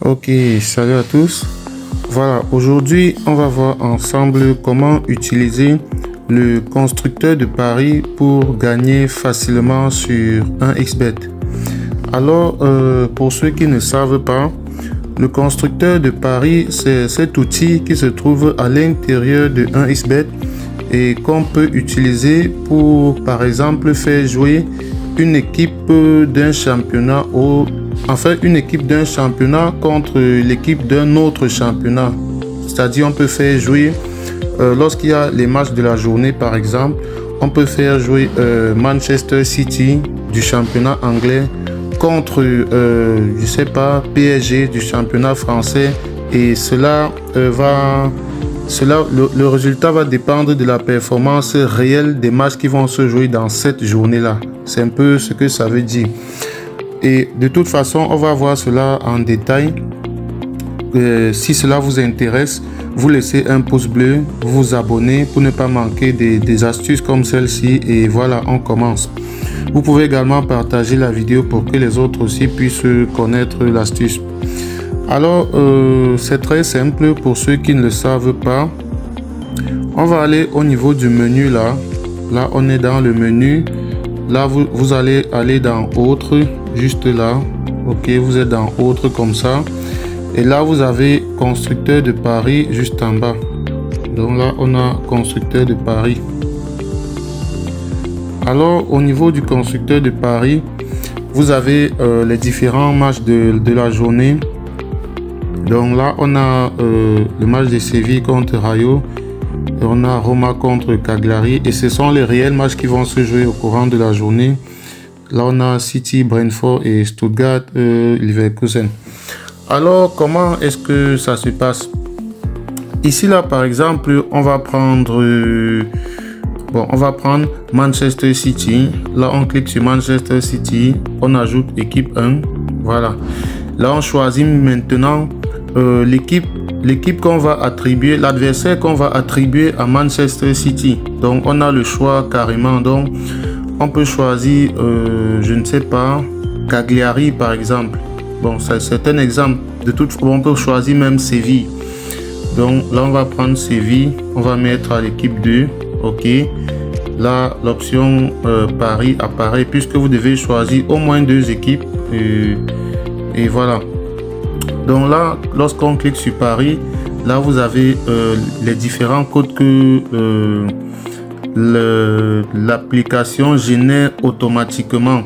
Ok, salut à tous. Voilà, aujourd'hui on va voir ensemble comment utiliser le constructeur de paris pour gagner facilement sur 1xBet. Alors pour ceux qui ne savent pas, le constructeur de paris, c'est cet outil qui se trouve à l'intérieur de 1xBet et qu'on peut utiliser pour par exemple faire jouer une équipe d'un championnat une équipe d'un championnat contre l'équipe d'un autre championnat. C'est-à-dire on peut faire jouer lorsqu'il y a les matchs de la journée par exemple, on peut faire jouer Manchester City du championnat anglais contre je sais pas, PSG du championnat français, et le résultat va dépendre de la performance réelle des matchs qui vont se jouer dans cette journée-là. C'est un peu ce que ça veut dire. Et de toute façon, on va voir cela en détail. Si cela vous intéresse, vous laissez un pouce bleu, vous vous abonnez pour ne pas manquer des astuces comme celle-ci. Et voilà, on commence. Vous pouvez également partager la vidéo pour que les autres aussi puissent connaître l'astuce. Alors, c'est très simple pour ceux qui ne le savent pas. On va aller au niveau du menu là. Là, on est dans le menu. Là, vous allez aller dans Autres, juste là. Ok, vous êtes dans Autres comme ça. Et là, vous avez Constructeur de paris juste en bas. Donc là, on a Constructeur de paris. Alors, au niveau du constructeur de paris, vous avez les différents matchs de la journée. Donc là, on a le match de Séville contre Rayo. Et on a Roma contre Cagliari. Et ce sont les réels matchs qui vont se jouer au courant de la journée. Là, on a City, Brentford et Stuttgart, Leverkusen. Alors, comment est-ce que ça se passe? Ici, là, par exemple, on va prendre Manchester City. Là, on clique sur Manchester City. On ajoute équipe 1. Voilà. Là, on choisit maintenant l'équipe qu'on va attribuer, l'adversaire qu'on va attribuer à Manchester City. Donc, on a le choix carrément. Donc, on peut choisir, je ne sais pas, Cagliari par exemple. Bon, c'est un exemple. De toute façon, on peut choisir même Séville. Donc, là, on va prendre Séville. On va mettre à l'équipe 2. Ok. Là, l'option Paris apparaît puisque vous devez choisir au moins 2 équipes. Et voilà. Donc là, lorsqu'on clique sur Paris, là, vous avez les différents codes que l'application génère automatiquement.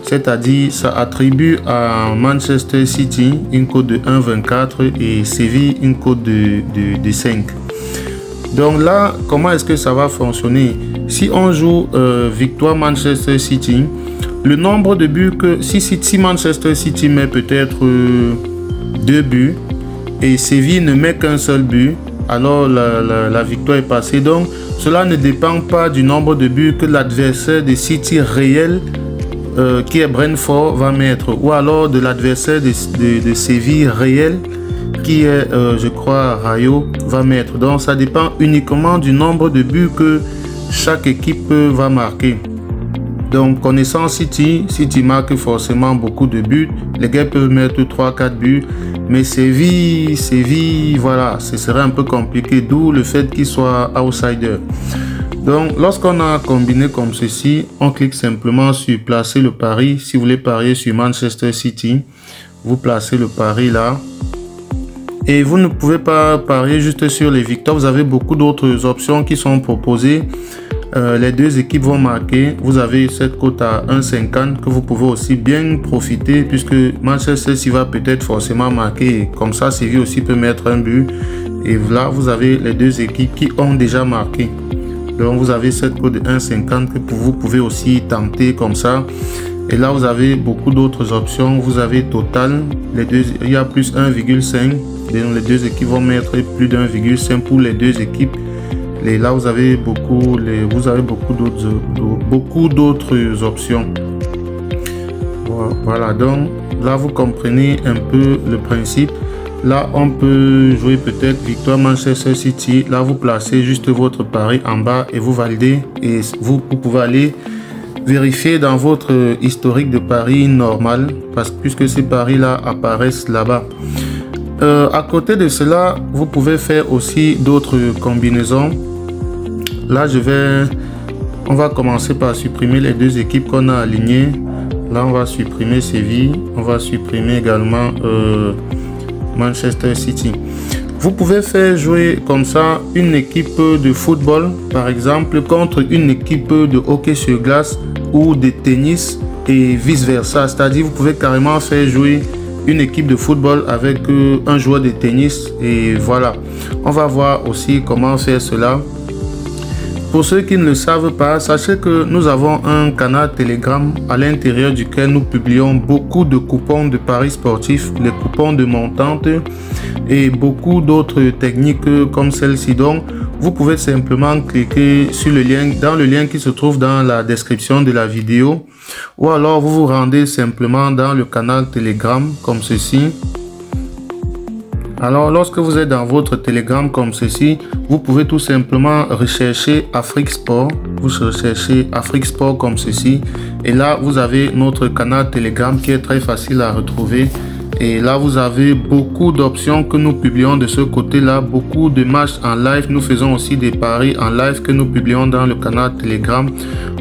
C'est-à-dire, ça attribue à Manchester City une code de 1,24 et Séville une code de 5. Donc là, comment est-ce que ça va fonctionner? Si on joue victoire Manchester City, le nombre de buts que si Manchester City met peut-être 2 buts et Séville ne met qu'un seul but, alors la victoire est passée. Donc cela ne dépend pas du nombre de buts que l'adversaire de City réel qui est Brentford va mettre, ou alors de l'adversaire de Séville réel qui est je crois Rayo va mettre. Donc ça dépend uniquement du nombre de buts que chaque équipe va marquer. Donc connaissant City marque forcément beaucoup de buts. Les gars peuvent mettre 3-4 buts. Mais Séville, voilà, ce serait un peu compliqué. D'où le fait qu'il soit outsider. Donc lorsqu'on a combiné comme ceci, on clique simplement sur placer le pari. Si vous voulez parier sur Manchester City, vous placez le pari là. Et vous ne pouvez pas parier juste sur les victoires. Vous avez beaucoup d'autres options qui sont proposées. Les 2 équipes vont marquer. Vous avez cette cote à 1,50 que vous pouvez aussi bien profiter puisque Manchester City va peut-être forcément marquer. Comme ça, Séville aussi peut mettre un but. Et là, vous avez les 2 équipes qui ont déjà marqué. Donc, vous avez cette cote de 1,50 que vous pouvez aussi tenter comme ça. Et là, vous avez beaucoup d'autres options. Vous avez total. Il y a plus 1,5. Les 2 équipes vont mettre plus d'1,5 pour les 2 équipes. Et là, vous avez beaucoup d'autres options. Voilà, donc là, vous comprenez un peu le principe. Là, on peut jouer peut-être victoire Manchester City. Là, vous placez juste votre pari en bas et vous validez. Et vous pouvez aller vérifier dans votre historique de paris normal, puisque ces paris-là apparaissent là-bas. À côté de cela, vous pouvez faire aussi d'autres combinaisons. Là, on va commencer par supprimer les deux équipes qu'on a alignées. Là, on va supprimer Séville. On va supprimer également Manchester City. Vous pouvez faire jouer comme ça une équipe de football, par exemple, contre une équipe de hockey sur glace ou de tennis et vice-versa. C'est-à-dire, vous pouvez carrément faire jouer une équipe de football avec un joueur de tennis et voilà. On va voir aussi comment faire cela. Pour ceux qui ne le savent pas, sachez que nous avons un canal Telegram à l'intérieur duquel nous publions beaucoup de coupons de paris sportifs, les coupons de montante et beaucoup d'autres techniques comme celle-ci. Donc, vous pouvez simplement cliquer sur le lien, dans le lien qui se trouve dans la description de la vidéo, ou alors vous vous rendez simplement dans le canal Telegram comme ceci. Alors, lorsque vous êtes dans votre Telegram comme ceci, vous pouvez tout simplement rechercher Afrique Sport. Vous recherchez Afrique Sport comme ceci. Et là, vous avez notre canal Telegram qui est très facile à retrouver. Et là, vous avez beaucoup d'options que nous publions de ce côté-là. Beaucoup de matchs en live. Nous faisons aussi des paris en live que nous publions dans le canal Telegram.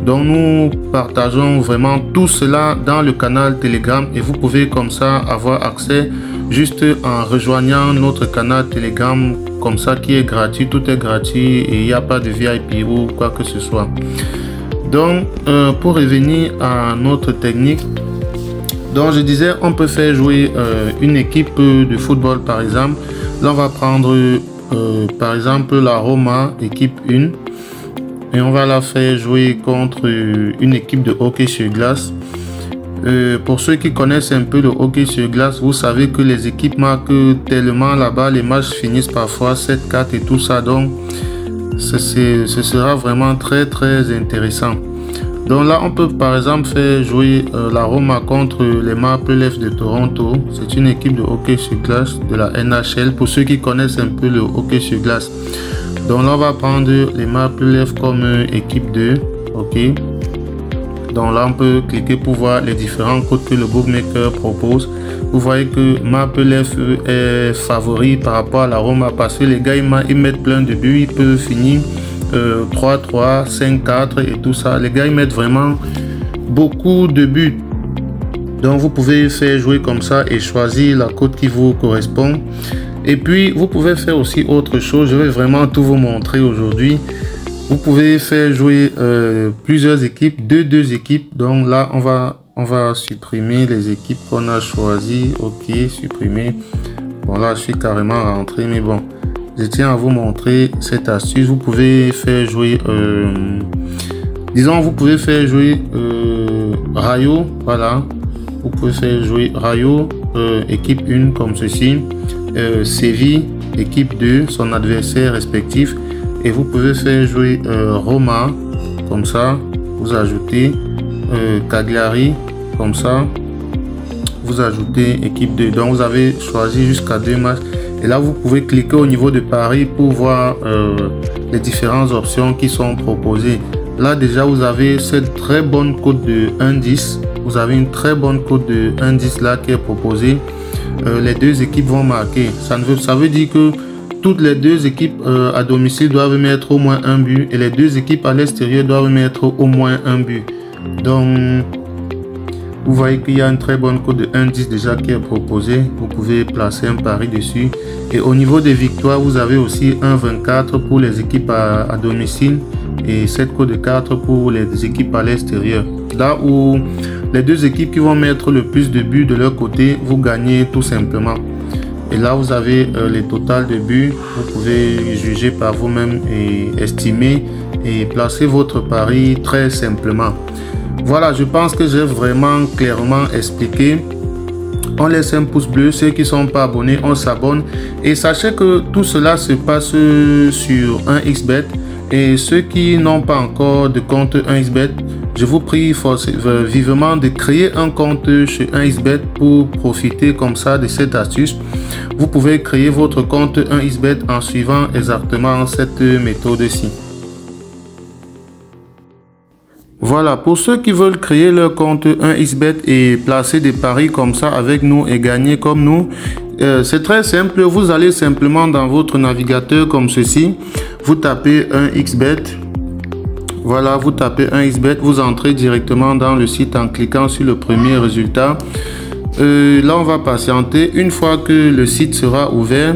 Donc, nous partageons vraiment tout cela dans le canal Telegram. Et vous pouvez comme ça avoir accès juste en rejoignant notre canal Telegram comme ça qui est gratuit. Tout est gratuit et il n'y a pas de VIP ou quoi que ce soit. Donc, pour revenir à notre technique, donc je disais, on peut faire jouer une équipe de football par exemple. Là, on va prendre par exemple la Roma, équipe 1. Et on va la faire jouer contre une équipe de hockey sur glace. Pour ceux qui connaissent un peu le hockey sur glace, vous savez que les équipes marquent tellement là-bas, les matchs finissent parfois 7-4 et tout ça. Donc, ce sera vraiment très intéressant. Donc là, on peut par exemple faire jouer la Roma contre les Maple Leafs de Toronto. C'est une équipe de hockey sur glace de la NHL pour ceux qui connaissent un peu le hockey sur glace. Donc là, on va prendre les Maple Leafs comme équipe 2. Ok. Donc là, on peut cliquer pour voir les différents codes que le bookmaker propose. Vous voyez que Maple Leafs est favori par rapport à la Roma parce que les gars, ils mettent plein de buts. Ils peuvent finir 3-3, 5-4 et tout ça. Les gars, ils mettent vraiment beaucoup de buts. Donc, vous pouvez faire jouer comme ça et choisir la cote qui vous correspond. Et puis, vous pouvez faire aussi autre chose. Je vais vraiment tout vous montrer aujourd'hui. Vous pouvez faire jouer plusieurs équipes, deux équipes. Donc là, on va supprimer les équipes qu'on a choisies. Ok, supprimer. Bon, là, je suis carrément rentré, mais bon, je tiens à vous montrer cette astuce. Vous pouvez faire jouer, disons, vous pouvez faire jouer Rayo. Voilà, vous pouvez faire jouer Rayo, équipe 1 comme ceci. Séville, équipe 2, son adversaire respectif. Et vous pouvez faire jouer Roma, comme ça, vous ajoutez Cagliari, comme ça, vous ajoutez équipe 2. Donc vous avez choisi jusqu'à 2 matchs. Et là, vous pouvez cliquer au niveau de Paris pour voir les différentes options qui sont proposées. Là, déjà, vous avez cette très bonne cote de 1,10. Vous avez une très bonne cote de 1,10 là qui est proposée. Les deux équipes vont marquer. Ça veut dire que toutes les deux équipes à domicile doivent mettre au moins un but et les deux équipes à l'extérieur doivent mettre au moins un but. Donc, vous voyez qu'il y a une très bonne cote de 1,10 déjà qui est proposée. Vous pouvez placer un pari dessus. Et au niveau des victoires, vous avez aussi 1,24 pour les équipes à domicile et cette cote de 4 pour les équipes à l'extérieur. Là où les deux équipes qui vont mettre le plus de buts de leur côté, vous gagnez tout simplement. Et là, vous avez les totales de buts. Vous pouvez juger par vous-même et estimer et placer votre pari très simplement. Voilà, je pense que j'ai vraiment clairement expliqué. On laisse un pouce bleu. Ceux qui ne sont pas abonnés, on s'abonne. Et sachez que tout cela se passe sur 1xBet. Et ceux qui n'ont pas encore de compte 1xBet, je vous prie vivement de créer un compte chez 1xBet pour profiter comme ça de cette astuce. Vous pouvez créer votre compte 1xBet en suivant exactement cette méthode-ci. Voilà, pour ceux qui veulent créer leur compte 1xBet et placer des paris comme ça avec nous et gagner comme nous, C'est très simple, vous allez simplement dans votre navigateur comme ceci, vous tapez un XBet. Voilà, vous tapez un XBet, vous entrez directement dans le site en cliquant sur le premier résultat. Là, on va patienter. Une fois que le site sera ouvert,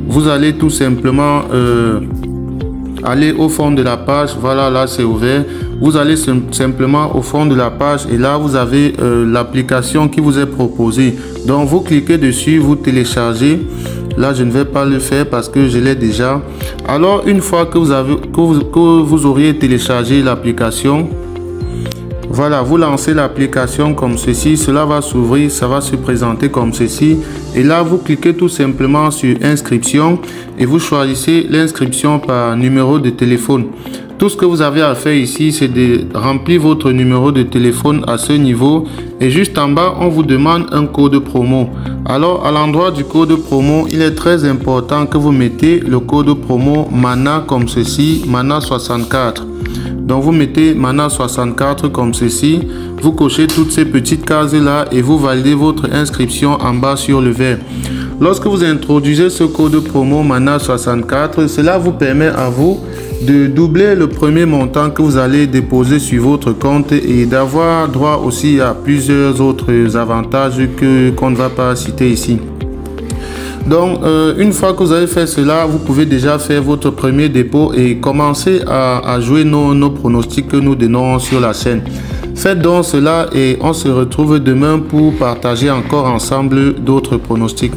vous allez tout simplement aller au fond de la page. Voilà, là c'est ouvert. Vous allez simplement au fond de la page et là vous avez l'application qui vous est proposée. Donc vous cliquez dessus, vous téléchargez. Là je ne vais pas le faire parce que je l'ai déjà. Alors une fois que vous auriez téléchargé l'application, voilà, vous lancez l'application comme ceci, cela va s'ouvrir, ça va se présenter comme ceci. Et là, vous cliquez tout simplement sur inscription et vous choisissez l'inscription par numéro de téléphone. Tout ce que vous avez à faire ici, c'est de remplir votre numéro de téléphone à ce niveau. Et juste en bas, on vous demande un code promo. Alors, à l'endroit du code promo, il est très important que vous mettez le code promo MANA comme ceci, MANA 64. Donc vous mettez MANA 64 comme ceci, vous cochez toutes ces petites cases là et vous validez votre inscription en bas sur le vert. Lorsque vous introduisez ce code promo MANA 64, cela vous permet à vous de doubler le premier montant que vous allez déposer sur votre compte et d'avoir droit aussi à plusieurs autres avantages qu'on ne va pas citer ici. Donc, une fois que vous avez fait cela, vous pouvez déjà faire votre premier dépôt et commencer à jouer nos pronostics que nous donnons sur la chaîne. Faites donc cela et on se retrouve demain pour partager encore ensemble d'autres pronostics.